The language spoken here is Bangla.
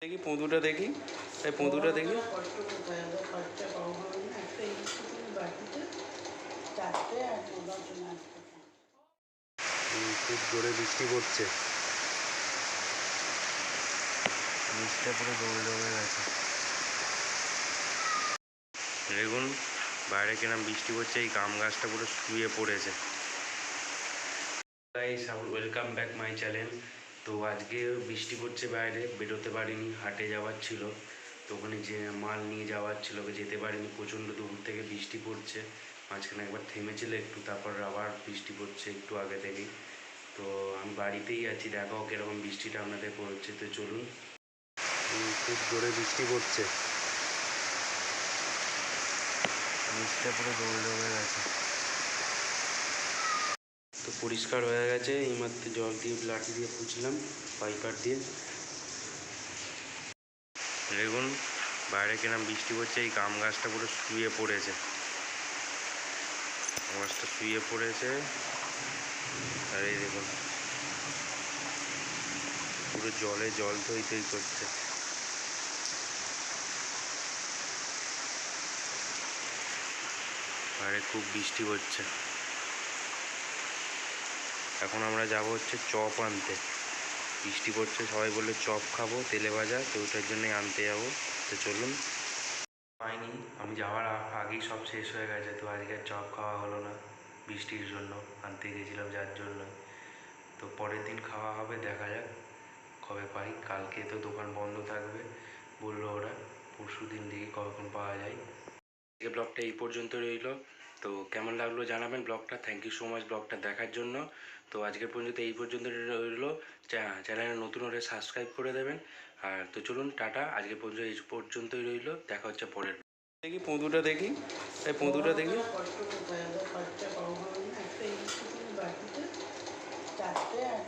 দেখি পঁদুটা দেখি, এই পঁদুটা দেখি। খুব জোরে বৃষ্টি পড়ছে, বৃষ্টিটা পুরো জমে জমে গেছে। দেখুন বাইরে কিরম বৃষ্টি পড়ছে, এই গাম গাছটা পুরো শুয়ে পড়েছে। Guys, welcome back my channel. তো আজকে বৃষ্টি পড়ছে, বাইরে বেরোতে পারিনি, হাটে যাওয়ার ছিল। তো ওখানে যে মাল নিয়ে যাওয়ার ছিল, যেতে পারিনি, প্রচণ্ড দূর থেকে বৃষ্টি পড়ছে। মাঝখানে একবার থেমেছিল একটু, তারপর আবার বৃষ্টি পড়ছে একটু আগে থেকেই। তো আমি বাড়িতেই আছি, দেখাও কীরকম বৃষ্টিটা আপনাদের পড়ছে। তো চলুন। খুব জোরে বৃষ্টি পড়ছে, বৃষ্টিটা পুরো জমে জমে গেছে। তো পরিষ্কার হয়ে গেছে, এইমাত্র জল দিয়ে লাঠি দিয়ে পুছলাম পাইপার দিয়ে। দেখুন বাইরে কিরম বৃষ্টি পড়ছে, এই গাম গাছটা পুরো শুয়ে পড়েছে, গাছটা শুয়ে পড়েছে। আর এই দেখুন পুরো জলে জল থই থই করছে। বাইরে খুব বৃষ্টি হচ্ছে। এখন আমরা যাব হচ্ছে চপ আনতে, বৃষ্টি পড়ছে, সবাই বললে চপ খাবো তেলে ভাজা, তো ওটার জন্যই আনতে যাবো। তো চলুন। পাইনি, আমি যাওয়ার আগেই সব শেষ হয়ে গেছে, তো আজকে চপ খাওয়া হলো না বৃষ্টির জন্য, আনতে গেছিলাম যার জন্য। তো পরের দিন খাওয়া হবে, দেখা যাক কবে পাই। কালকে তো দোকান বন্ধ থাকবে বললো ওরা, পরশু দিন দেখি কখন পাওয়া যায়। এই ব্লগটা এই পর্যন্ত রইল। তো কেমন লাগলো জানাবেন ব্লগটা। থ্যাংক ইউ সো মাচ ব্লগটা দেখার জন্য। তো আজকের পর্যন্ত এই পর্যন্ত রইল। চ্যানেলে নতুন হলে সাবস্ক্রাইব করে দেবেন। আর তো চলুন, টাটা। আজকের পর্যন্ত এই পর্যন্তই রইল, দেখা হচ্ছে পরের। দেখি পঁদুটা দেখি, এই পঁদুটা দেখি। চারটে আর